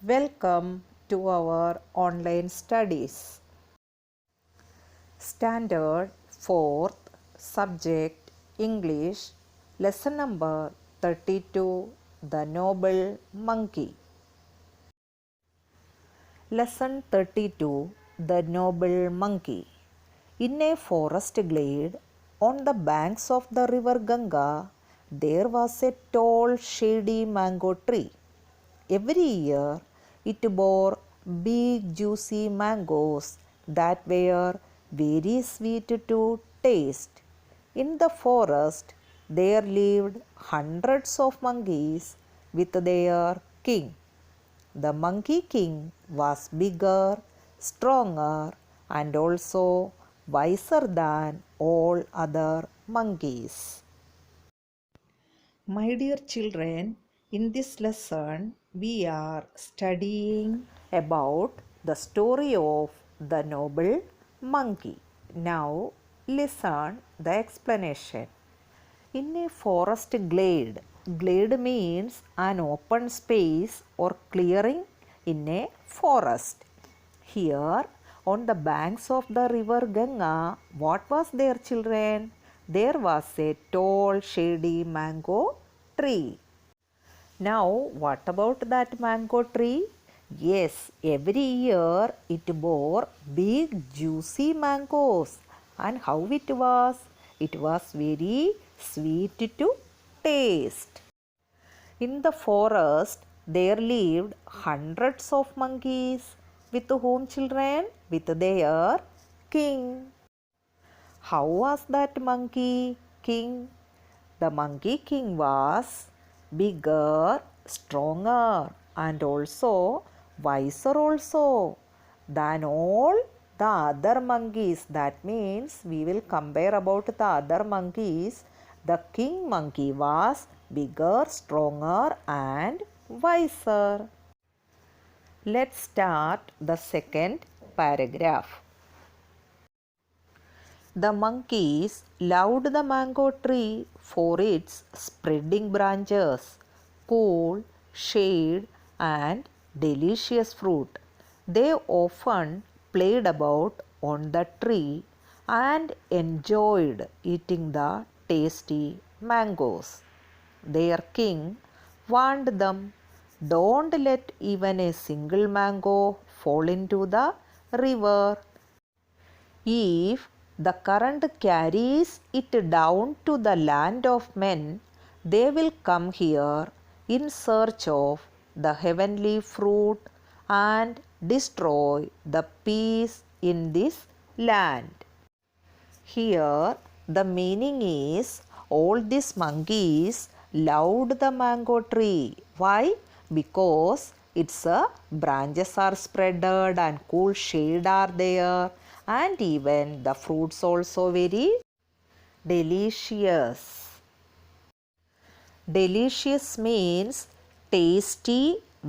Welcome to our online studies. Standard 4th Subject English Lesson number 32 The Noble Monkey. Lesson 32 The Noble Monkey. In a forest glade on the banks of the river Ganga, there was a tall, shady mango tree. Every year it bore big, juicy mangoes that were very sweet to taste. In the forest there lived hundreds of monkeys with their king. The Monkey King was bigger, stronger, and also wiser than all other monkeys. My dear children, in this lesson we are studying about the story of the noble monkey. Now listen the explanation. In a forest glade, glade means an open space or clearing in a forest. Here on the banks of the river Ganga, what was there, children? There was a tall, shady mango tree. Now, what about that mango tree? Yes, every year it bore big, juicy mangoes. And how it was? It was very sweet to taste. In the forest, there lived hundreds of monkeys. With whom, children? With their king. How was that monkey king? The monkey king was bigger, stronger, and also wiser also than all the other monkeys. That means we will compare about the other monkeys. The king monkey was bigger, stronger, and wiser. Let's start the second paragraph. The monkeys loved the mango tree for its spreading branches, cool shade, and delicious fruit. They often played about on the tree and enjoyed eating the tasty mangoes. Their king warned them, "Don't let even a single mango fall into the river. If the current carries it down to the land of men, they will come here in search of the heavenly fruit and destroy the peace in this land." Here the meaning is all these monkeys loved the mango tree. Why? Because its branches are spreaded and cool shade are there, and even the fruits also very delicious. Delicious means tasty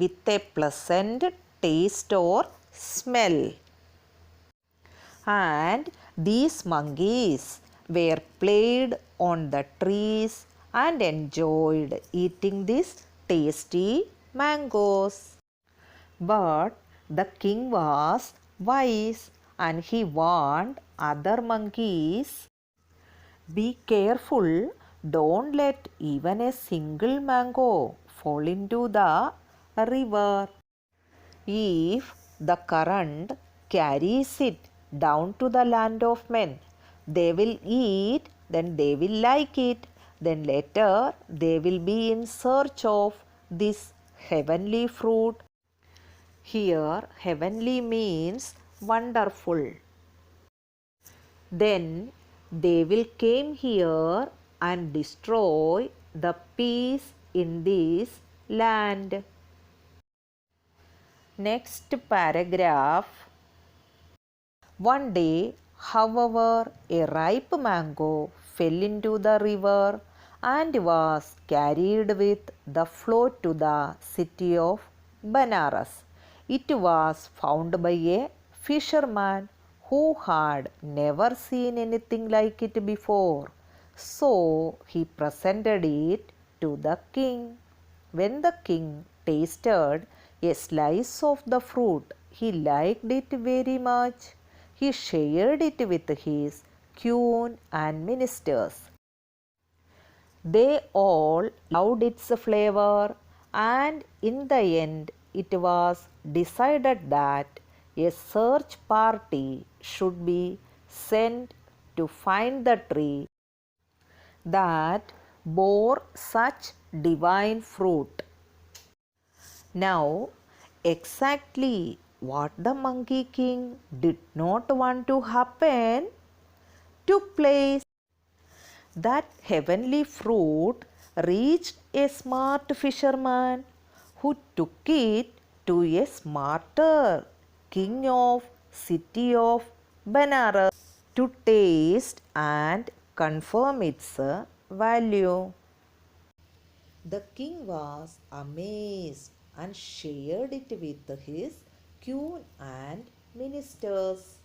with a pleasant taste or smell. And these monkeys were played on the trees and enjoyed eating these tasty mangoes. But the king was wise and he warned other monkeys, "Be careful, don't let even a single mango fall into the river. If the current carries it down to the land of men, they will eat, then they will like it, then later they will be in search of this heavenly fruit." Here, heavenly means wonderful. Then they will come here and destroy the peace in this land. Next paragraph. One day, however, a ripe mango fell into the river and was carried with the flow to the city of Banaras. It was found by a fisherman who had never seen anything like it before. So he presented it to the king. When the king tasted, a slice of the fruit. He liked it very much. He shared it with his queen and ministers. They all loved its flavor, and in the end, it was decided that a search party should be sent to find the tree that bore such divine fruit. Now, exactly what the Monkey King did not want to happen took place. That heavenly fruit reached a smart fisherman who took it to a smarter king of city of Benares to taste and confirm its value. The king was amazed and shared it with his queen and ministers.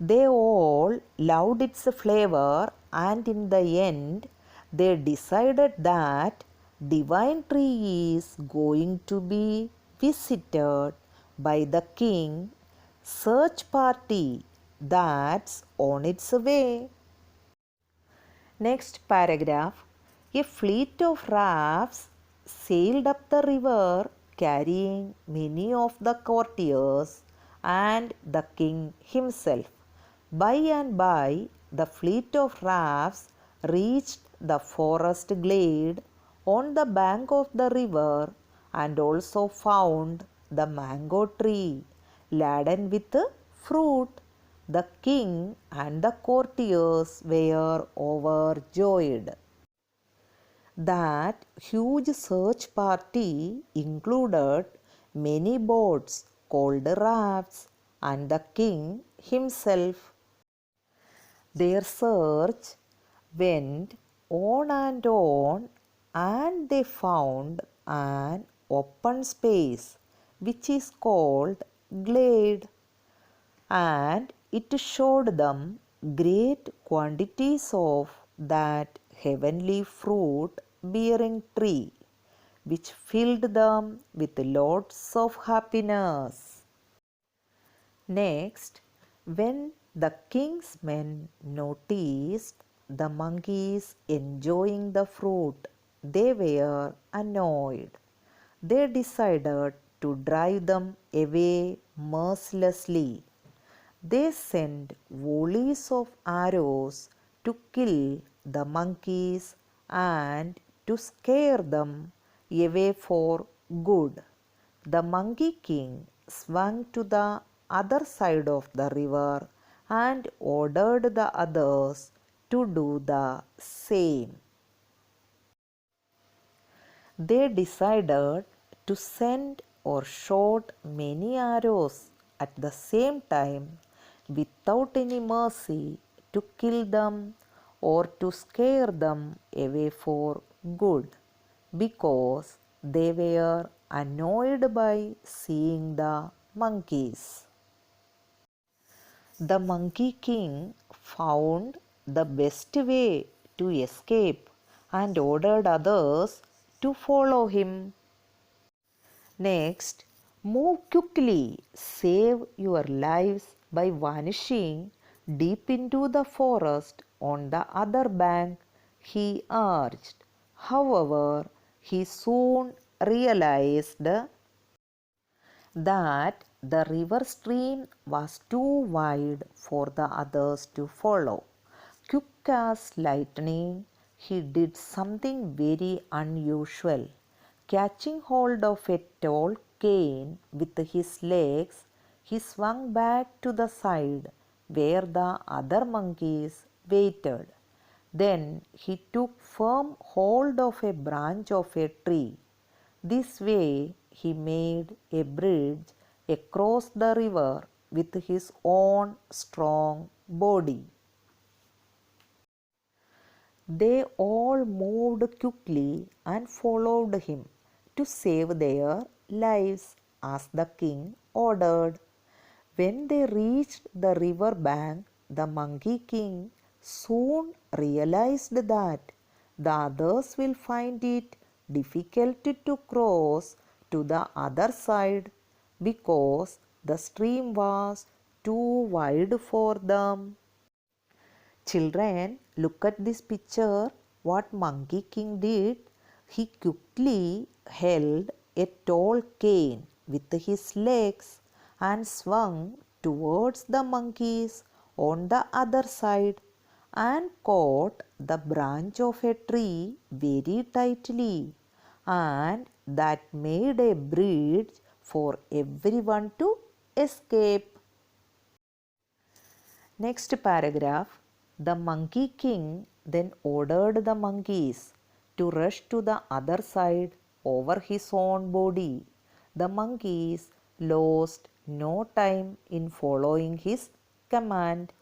They all loved its flavor, and in the end, they decided that divine tree is going to be visited by the king. Search party that's on its way. Next paragraph. A fleet of rafts sailed up the river carrying many of the courtiers and the king himself. By and by, the fleet of rafts reached the forest glade on the bank of the river and also found the mango tree laden with fruit. The king and the courtiers were overjoyed. That huge search party included many boats called rafts and the king himself. Their search went on, and they found an open space which is called glade, and it showed them great quantities of that heavenly fruit bearing tree, which filled them with lots of happiness. Next, when the king's men noticed the monkeys enjoying the fruit, they were annoyed. They decided to drive them away mercilessly. They sent volleys of arrows to kill the monkeys and to scare them away for good. The Monkey King swung to the other side of the river and ordered the others to do the same. They decided to send or shoot many arrows at the same time without any mercy to kill them or to scare them away for good, because they were annoyed by seeing the monkeys. The Monkey King found the best way to escape and ordered others to follow him. Next, move quickly, save your lives by vanishing deep into the forest on the other bank, he urged. However, he soon realized that the river stream was too wide for the others to follow. Quick as lightning, he did something very unusual. Catching hold of a tall cane with his legs, he swung back to the side where the other monkeys waited. Then he took firm hold of a branch of a tree. This way he made a bridge across the river with his own strong body. They all moved quickly and followed him to save their lives as the king ordered. When they reached the river bank, the Monkey King soon realized that the others will find it difficult to cross to the other side because the stream was too wide for them. Children, look at this picture. What Monkey King did? He quickly held a tall cane with his legs and swung towards the monkeys on the other side and caught the branch of a tree very tightly, and that made a bridge for everyone to escape. Next paragraph. The Monkey King then ordered the monkeys to rush to the other side over his own body. The monkeys lost no time in following his command.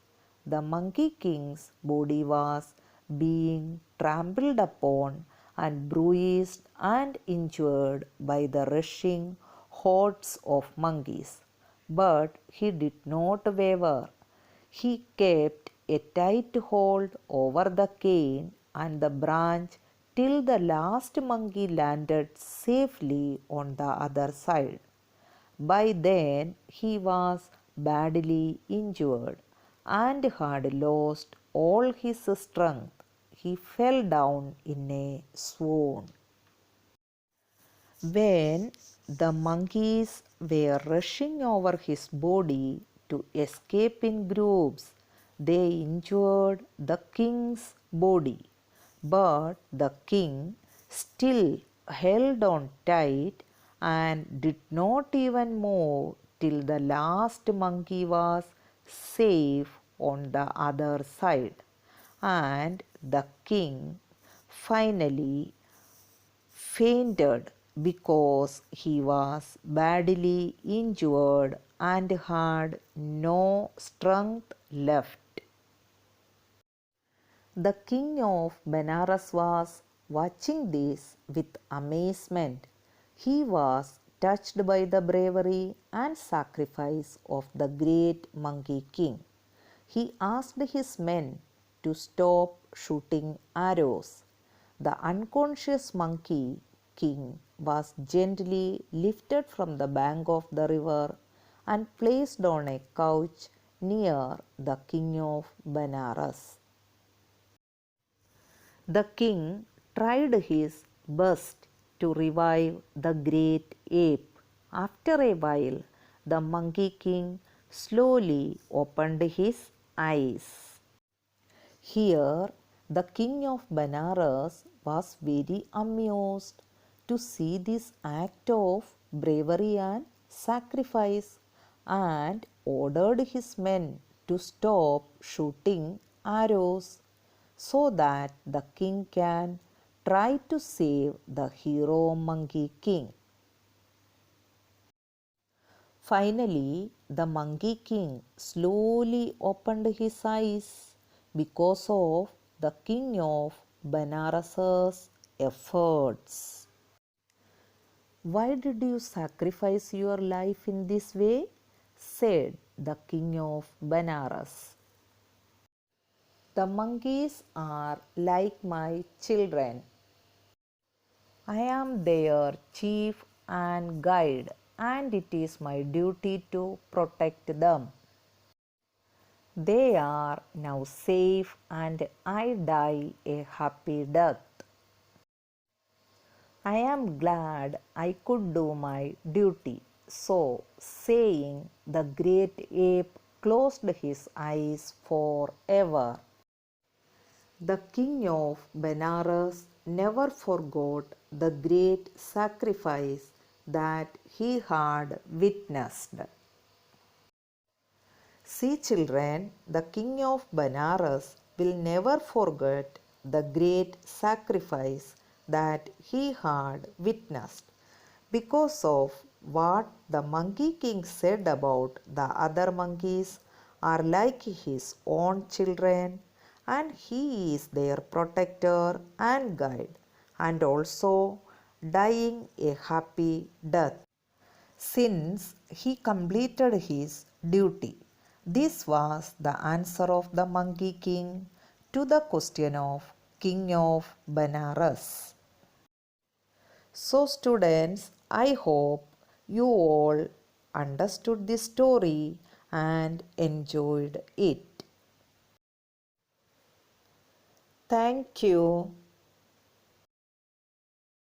The Monkey King's body was being trampled upon and bruised and injured by the rushing hordes of monkeys. But he did not waver. He kept a tight hold over the cane and the branch till the last monkey landed safely on the other side. By then he was badly injured and had lost all his strength. He fell down in a swoon. When the monkeys were rushing over his body to escape in groups, they injured the king's body. But the king still held on tight and did not even move till the last monkey was safe on the other side. And the king finally fainted because he was badly injured and had no strength left. The king of Benares was watching this with amazement. He was touched by the bravery and sacrifice of the great Monkey King. He asked his men to stop shooting arrows. The unconscious Monkey King was gently lifted from the bank of the river and placed on a couch near the king of Benares. The king tried his best to revive the great ape. After a while, the Monkey King slowly opened his eyes. Here, the king of Benares was very amused to see this act of bravery and sacrifice and ordered his men to stop shooting arrows so that the king can try to save the hero Monkey King. Finally, the Monkey King slowly opened his eyes because of the king of Benares's efforts. "Why did you sacrifice your life in this way?" said the king of Benares. "The monkeys are like my children. I am their chief and guide, and it is my duty to protect them. They are now safe, and I die a happy death. I am glad I could do my duty." So saying, the great ape closed his eyes forever. The king of Benares never forgot the great sacrifice that he had witnessed. See, children, the king of Benares will never forget the great sacrifice that he had witnessed because of what the Monkey King said about the other monkeys are like his own children, and he is their protector and guide, and also dying a happy death since he completed his duty. This was the answer of the Monkey King to the question of King of Benares. So students, I hope you all understood this story and enjoyed it. Thank you.